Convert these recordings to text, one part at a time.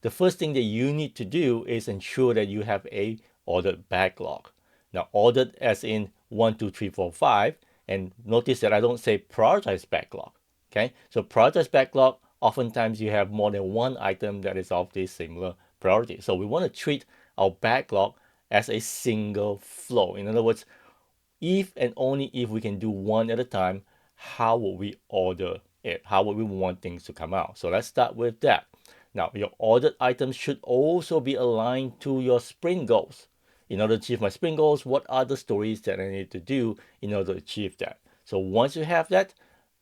the first thing that you need to do is ensure that you have a ordered backlog. Now, ordered as in 1, 2, 3, 4, 5, and notice that I don't say prioritize backlog. Okay, so prioritize backlog, oftentimes you have more than one item that is of this similar priority. So we want to treat our backlog as a single flow. In other words, if and only if we can do one at a time, how would we order it? How would we want things to come out? So let's start with that. Now, your ordered items should also be aligned to your sprint goals. In order to achieve my sprint goals, what are the stories that I need to do in order to achieve that? So once you have that,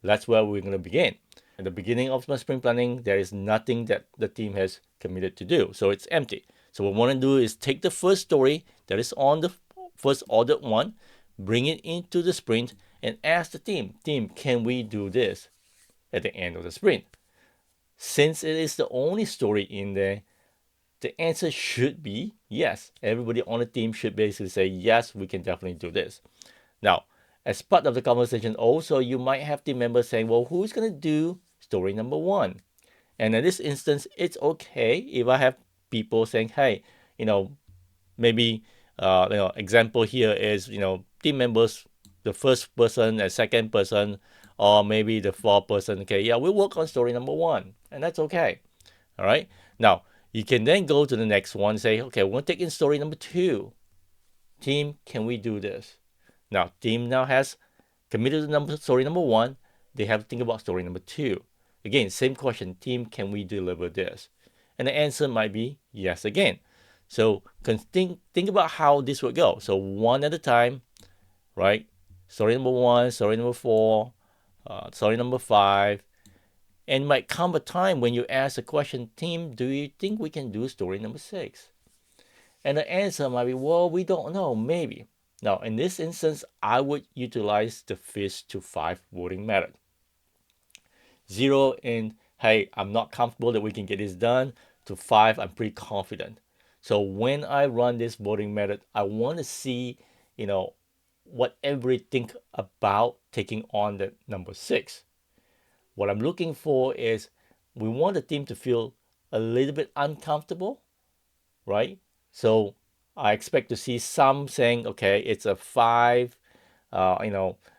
that's where we're going to begin. At the beginning of my sprint planning, there is nothing that the team has committed to do. So it's empty. So what we want to do is take the first story that is on the first ordered one, bring it into the sprint, and ask the team, can we do this at the end of the sprint? Since it is the only story in there, the answer should be yes. Everybody on the team should basically say, yes, we can definitely do this. Now, as part of the conversation, also, you might have team members saying, well, who's going to do story number 1? And in this instance, it's okay if I have people saying, hey, maybe, example here is, team members, the first person and second person, or maybe the fourth person. Okay, yeah, we'll work on story number 1, and that's okay. All right. Now, you can then go to the next one and say, okay, we'll take in story number 2. Team, can we do this? Now, team now has committed to story number 1. They have to think about story number 2. Again, same question. Team, can we deliver this? And the answer might be yes again. So think about how this would go. So one at a time, right? Story number 1, story number 4, story number 5. And might come a time when you ask the question, team, do you think we can do story number 6? And the answer might be, well, we don't know, maybe. Now, in this instance, I would utilize the fish to 5 voting method. 0 in, hey, I'm not comfortable that we can get this done, to 5, I'm pretty confident. So when I run this voting method, I want to see, what everybody think about taking on the number 6. What I'm looking for is we want the team to feel a little bit uncomfortable, right? So I expect to see some saying, okay, it's a 5,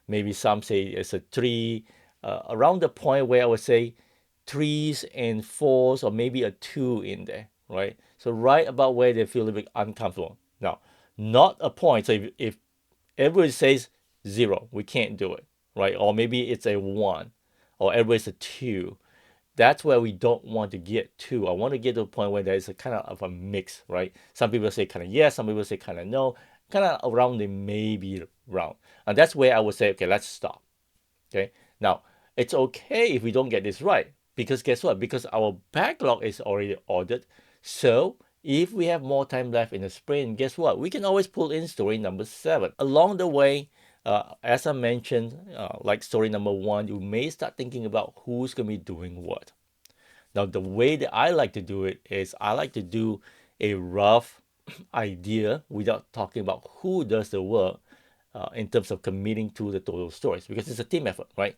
maybe some say it's a 3, around the point where I would say 3s and 4s, or maybe a 2 in there, right? So right about where they feel a bit uncomfortable. Now, not a point. So if everybody says 0, we can't do it, right? Or maybe it's a 1, or everybody's a 2. That's where we don't want to get to. I want to get to a point where there's a kind of a mix, right? Some people say kind of yes, some people say kind of no, kind of around the maybe round. And that's where I would say, okay, let's stop. Okay. Now, it's okay if we don't get this right, because guess what? Because our backlog is already ordered. So if we have more time left in the sprint, guess what? We can always pull in story number 7. Along the way, as I mentioned, like story number 1, you may start thinking about who's going to be doing what. Now, the way that I like to do it is I like to do a rough idea without talking about who does the work, in terms of committing to the total stories, because it's a team effort, right?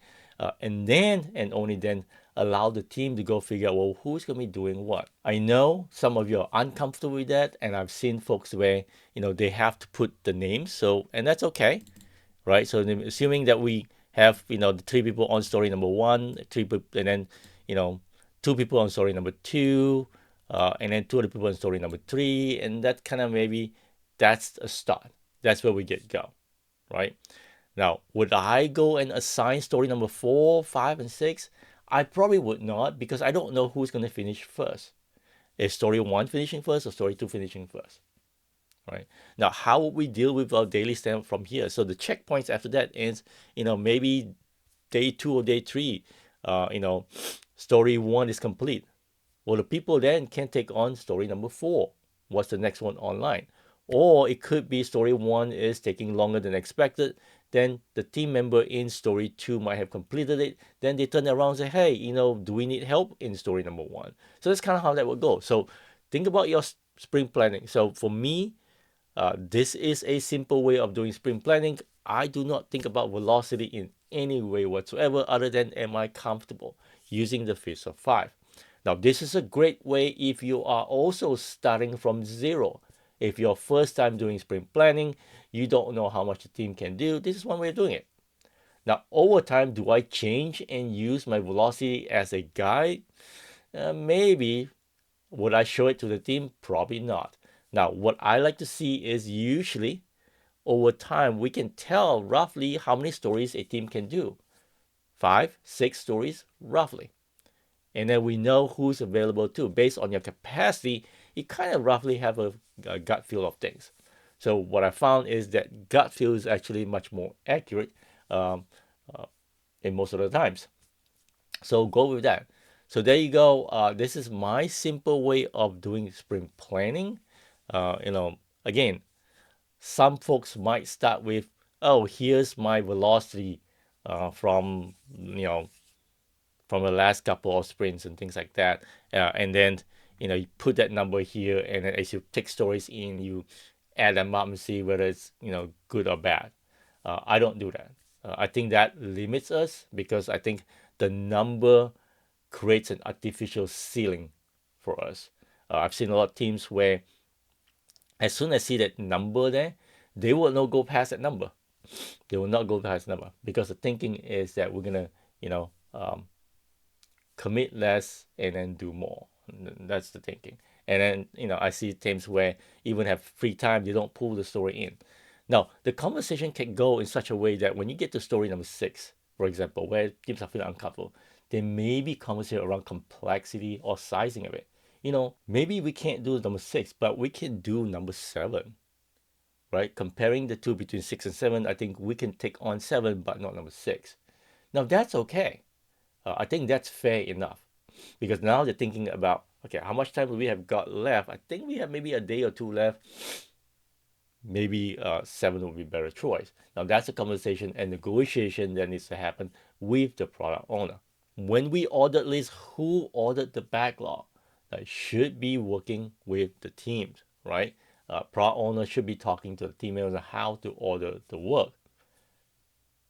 And then, and only then, allow the team to go figure out, well, who's going to be doing what. I know some of you are uncomfortable with that, and I've seen folks where, they have to put the names, and that's okay, right? So assuming that we have, the 3 people on story number 1, 3 people, and then, 2 people on story number 2, and then 2 other people on story number 3, and that kind of maybe that's a start. That's where we go, right? Now, would I go and assign story number 4, 5, and 6? I probably would not, because I don't know who's going to finish first. Is story 1 finishing first or story 2 finishing first? Right. Now, how would we deal with our daily stand from here? So the checkpoints after that is, maybe day 2 or day 3, story 1 is complete. Well, the people then can take on story number 4. What's the next one online? Or it could be story 1 is taking longer than expected. Then the team member in story 2 might have completed it. Then they turn around and say, hey, do we need help in story number 1? So that's kind of how that would go. So think about your sprint planning. So for me, this is a simple way of doing sprint planning. I do not think about velocity in any way whatsoever, other than am I comfortable using the fist of 5. Now, this is a great way if you are also starting from zero. If you're first time doing sprint planning, you don't know how much the team can do, this is one way of doing it. Now, over time, do I change and use my velocity as a guide? Maybe. Would I show it to the team? Probably not. Now, what I like to see is usually over time, we can tell roughly how many stories a team can do. 5, 6 stories, roughly. And then we know who's available too. Based on your capacity, you kind of roughly have a gut feel of things. So what I found is that gut feel is actually much more accurate um, uh, in most of the times. So go with that. So there you go. This is my simple way of doing sprint planning. Again, some folks might start with, oh, here's my velocity from from the last couple of sprints and things like that, and then you put that number here, and then as you take stories in, you add them up and see whether it's good or bad. I don't do that. I think that limits us because I think the number creates an artificial ceiling for us. I've seen a lot of teams where as soon as I see that number there, they will not go past that number. They will not go past the number because the thinking is that we're gonna, commit less and then do more. That's the thinking. And then I see teams where even have free time, they don't pull the story in. Now the conversation can go in such a way that when you get to story number 6, for example, where teams are feeling uncomfortable, there may be conversation around complexity or sizing of it. Maybe we can't do number 6, but we can do number 7, right? Comparing the two between 6 and 7, I think we can take on 7, but not number 6. Now that's okay. I think that's fair enough because now they're thinking about, okay, how much time do we have got left? I think we have maybe a day or two left. Maybe 7 would be a better choice. Now that's a conversation and negotiation that needs to happen with the product owner. When we ordered list, who ordered the backlog? That should be working with the teams, right? Product owner should be talking to the team members on how to order the work.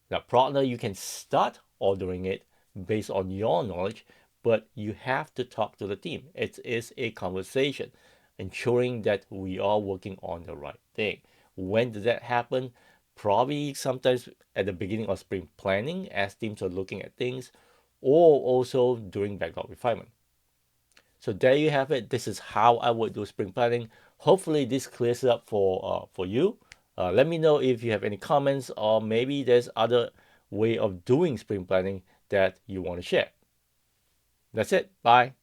Now, product owner, you can start ordering it based on your knowledge, but you have to talk to the team. It is a conversation, ensuring that we are working on the right thing. When does that happen? Probably sometimes at the beginning of sprint planning as teams are looking at things, or also during backlog refinement. So there you have it. This is how I would do sprint planning. Hopefully this clears it up for you. Let me know if you have any comments, or maybe there's other way of doing sprint planning that you want to share. That's it. Bye.